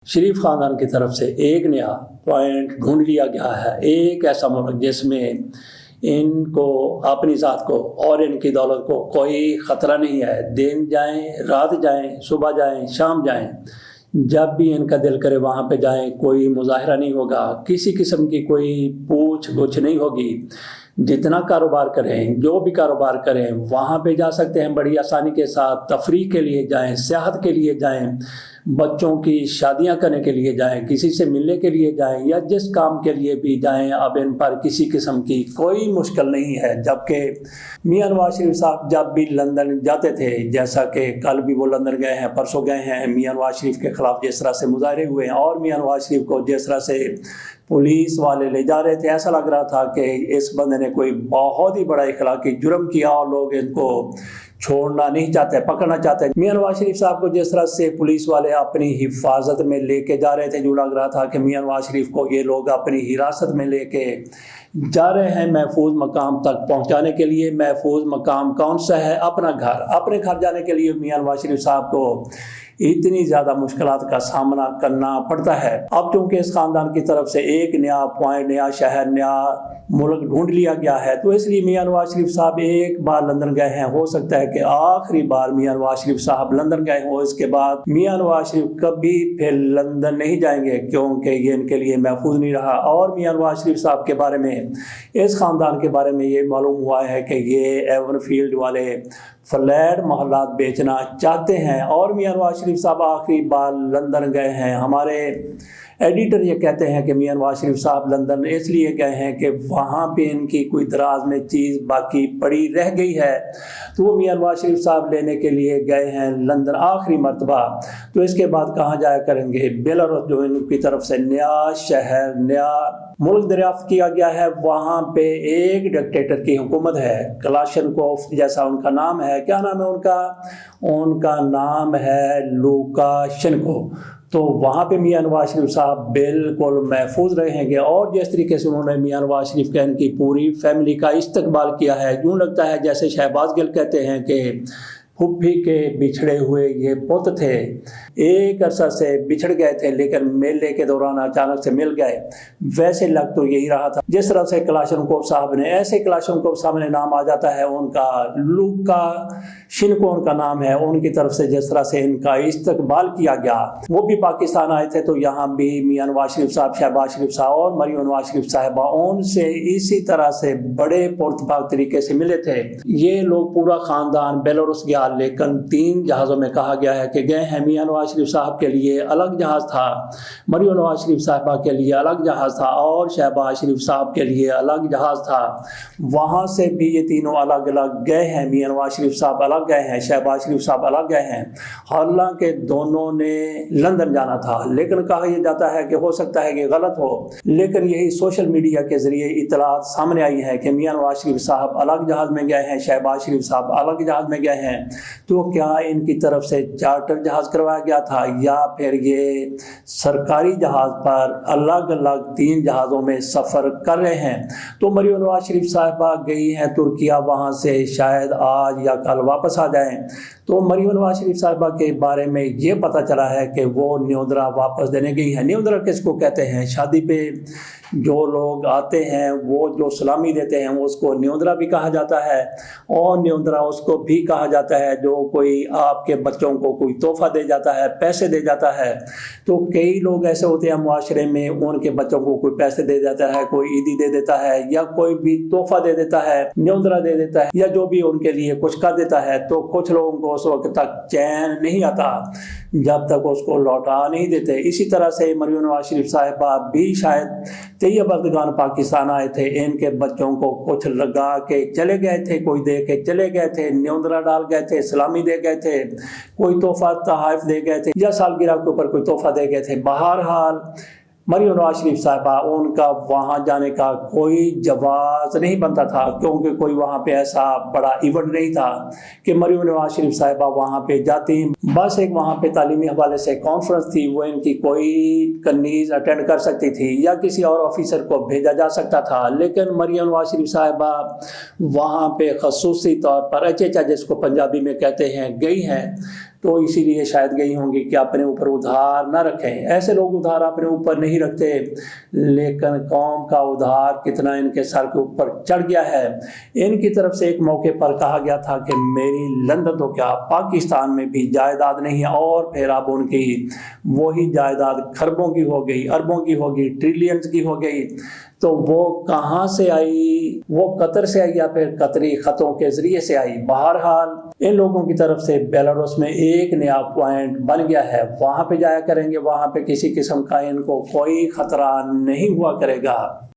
شریف خاندان کی طرف سے ایک نیا پوائنٹ ڈھونڈ لیا گیا ہے، ایک ایسا ملک جس میں ان کو اپنی ذات کو اور ان کی دولت کو کوئی خطرہ نہیں ہے۔ دن جائیں، رات جائیں، صبح جائیں، شام جائیں، جب بھی ان کا دل کرے وہاں پہ جائیں، کوئی مظاہرہ نہیں ہوگا، کسی قسم کی کوئی پوچھ گچھ نہیں ہوگی۔ جتنا کاروبار کریں، جو بھی کاروبار کریں، وہاں پہ جا سکتے ہیں بڑی آسانی کے ساتھ۔ تفریح کے لیے جائیں، سیاحت کے لیے جائیں، بچوں کی شادیاں کرنے کے لیے جائیں، کسی سے ملنے کے لیے جائیں، یا جس کام کے لیے بھی جائیں، اب ان پر کسی قسم کی کوئی مشکل نہیں ہے۔ جبکہ میاں نواز شریف صاحب جب بھی لندن جاتے تھے، جیسا کہ کل بھی وہ لندن گئے ہیں، پرسوں گئے ہیں، میاں نواز شریف کے خلاف جس طرح سے مظاہرے ہوئے ہیں اور میاں نواز شریف کو جس طرح سے پولیس والے لے جا رہے تھے، ایسا لگ رہا تھا کہ اس بندے نے کوئی بہت ہی بڑا اخلاقی جرم کیا اور لوگ ان کو چھوڑنا نہیں چاہتے، پکڑنا چاہتے۔ میاں نواز شریف صاحب کو جس طرح سے پولیس والے اپنی حفاظت میں لے کے جا رہے تھے، جو لگ رہا تھا کہ میاں نواز شریف کو یہ لوگ اپنی حراست میں لے کے جا رہے ہیں محفوظ مقام تک پہنچانے کے لیے۔ محفوظ مقام کون سا ہے؟ اپنا گھر۔ اپنے گھر جانے کے لیے میاں نواز شریف صاحب کو اتنی زیادہ مشکلات کا سامنا کرنا پڑتا ہے۔ اب چونکہ اس خاندان کی طرف سے ایک نیا پوائنٹ، نیا شہر، نیا ملک ڈھونڈ لیا گیا ہے، تو اس لیے میاں نواز شریف صاحب ایک بار لندن گئے ہیں، ہو سکتا ہے کہ آخری بار میاں نواز شریف صاحب لندن گئے ہوں۔ اس کے بعد میاں نواز شریف کبھی پھر لندن نہیں جائیں گے، کیونکہ یہ ان کے لیے محفوظ نہیں رہا۔ اور میاں نواز شریف صاحب کے بارے میں، اس خاندان کے بارے میں یہ معلوم ہوا ہے کہ یہ ایون فیلڈ والے فلیٹ محلات بیچنا چاہتے ہیں۔ اور میاں نواز شریف صاحب آخری بار لندن گئے ہیں۔ ہمارے ایڈیٹر یہ کہتے ہیں کہ میاں نواز شریف صاحب لندن اس لیے گئے ہیں کہ وہاں پہ ان کی کوئی دراز میں چیز باقی پڑی رہ گئی ہے، تو وہ میاں نواز شریف صاحب لینے کے لیے گئے ہیں لندن آخری مرتبہ۔ تو اس کے بعد کہاں جایا کریں گے؟ بیلاروس، جو ان کی طرف سے نیا شہر، نیا ملک دریافت کیا گیا ہے، وہاں پہ ایک ڈکٹیٹر کی حکومت ہے، کلاشنکوف جیسا ان کا نام ہے۔ کیا نام ہے ان کا؟ ان کا نام ہے لوکاشنکو۔ تو وہاں پہ میاں نواز شریف صاحب بالکل محفوظ رہیں گے۔ اور جس طریقے سے انہوں نے میاں نواز شریف کے ان کی پوری فیملی کا استقبال کیا ہے، یوں لگتا ہے جیسے شہباز گل کہتے ہیں کہ پھپھی کے بچھڑے ہوئے یہ پوت تھے، ایک عرصہ سے بچھڑ گئے تھے لیکن میلے کے دوران اچانک سے مل گئے، ویسے لگ تو یہی رہا تھا۔ جس طرح سے کلاشنکوف صاحب نے، ایسے کلاشنکوف صاحب نے نام آ جاتا ہے ان کا، لوکاشنکو ان کا نام ہے، ان کی طرف سے جس طرح سے ان کا استقبال کیا گیا۔ وہ بھی پاکستان آئے تھے تو یہاں بھی میاں نواز شریف صاحب، شہباز شریف صاحب اور مریم نواز شریف صاحبہ ان سے اسی طرح سے بڑے پرتپاک طریقے سے ملے تھے۔ یہ لوگ پورا خاندان بیلاروس گیا، لیکن 3 جہازوں میں کہا گیا ہے کہ گئے ہیں۔ میاں نواز شریف صاحب کے لیے الگ جہاز تھا، مریم نواز شریف صاحبہ کے لیے الگ جہاز تھا، اور شہباز شریف صاحب کے لیے الگ جہاز تھا۔ وہاں سے بھی یہ تینوں الگ الگ گئے ہیں۔ میاں نواز شریف صاحب الگ گئے ہیں، شہباز شریف صاحب الگ گئے ہیں، حالانکہ دونوں نے لندن جانا تھا۔ لیکن کہا یہ جاتا ہے کہ ہو سکتا ہے کہ غلط ہو، لیکن یہی سوشل میڈیا کے ذریعے اطلاعات سامنے آئی ہے کہ میاں نواز شریف صاحب الگ جہاز میں گئے ہیں، شہباز شریف صاحب الگ جہاز میں گئے ہیں۔ تو کیا ان کی طرف سے چارٹر جہاز کروایا گیا تھا، یا پھر یہ سرکاری جہاز پر الگ الگ 3 جہازوں میں سفر کر رہے ہیں؟ تو مریم نواز شریف صاحبہ گئی ہیں ترکیہ، وہاں سے شاید آج یا کل واپس آ جائیں۔ تو مریم نواز شریف صاحبہ کے بارے میں یہ پتہ چلا ہے کہ وہ نیوندرا واپس دینے گئی ہیں۔ نیوندرا کس کو کہتے ہیں؟ شادی پہ جو لوگ آتے ہیں وہ جو سلامی دیتے ہیں اس کو نیوندرا بھی کہا جاتا ہے، اور نیوندرا اس کو بھی کہا جاتا ہے جو کوئی آپ کے بچوں کو کوئی تحفہ دے جاتا ہے، پیسے دے جاتا ہے۔ تو کئی لوگ ایسے ہوتے ہیں معاشرے میں، ان کے بچوں کو کوئی پیسے دے دیتا ہے، کوئی عیدی دے دیتا ہے، یا کوئی بھی تحفہ دے دیتا ہے، نیوندرا دے دیتا ہے، یا جو بھی ان کے لیے کچھ کر دیتا ہے۔ تو کچھ لوگوں کو اس وقت تک چین نہیں آتا جب تک اس کو لوٹا نہیں دیتے۔ اسی طرح سے مریم نواز شریف صاحبہ بھی شاید طیب اردگان پاکستان آئے تھے، ان کے بچوں کو کچھ لگا کے چلے گئے تھے، کوئی دے کے چلے گئے تھے، نیوندرا ڈال گئے تھے، سلامی دے گئے تھے، کوئی تحفہ تحائف دے گئے تھے، یا سالگرہ کے اوپر کوئی تحفہ دے گئے تھے۔ بہرحال مریم نواز شریف صاحبہ ان کا وہاں جانے کا کوئی جواز نہیں بنتا تھا، کیونکہ کوئی وہاں پہ ایسا بڑا ایونٹ نہیں تھا کہ مریم نواز شریف صاحبہ وہاں پہ جاتی۔ بس ایک وہاں پہ تعلیمی حوالے سے کانفرنس تھی، وہ ان کی کوئی کنیز اٹینڈ کر سکتی تھی، یا کسی اور آفیسر کو بھیجا جا سکتا تھا۔ لیکن مریم نواز شریف صاحبہ وہاں پہ خصوصی طور پر اچیچا، جس کو پنجابی میں کہتے ہیں، گئی ہیں۔ تو اسی لیے شاید گئی ہوں گی کہ اپنے اوپر ادھار نہ رکھیں۔ ایسے لوگ ادھار اپنے اوپر نہیں رکھتے، لیکن قوم کا ادھار کتنا ان کے سر کے اوپر چڑھ گیا ہے۔ ان کی طرف سے ایک موقع پر کہا گیا تھا کہ میری لندن تو کیا پاکستان میں بھی جائیداد نہیں ہے، اور پھر اب ان کی وہی جائیداد خربوں کی ہو گئی، اربوں کی ہو گئی، ٹریلینز کی ہو گئی۔ تو وہ کہاں سے آئی؟ وہ قطر سے آئی یا پھر قطری خطوں کے ذریعے سے آئی؟ بہرحال ان لوگوں کی طرف سے بیلاروس میں ایک نیا پوائنٹ بن گیا ہے، وہاں پہ جایا کریں گے، وہاں پہ کسی قسم کا ان کو کوئی خطرہ نہیں ہوا کرے گا۔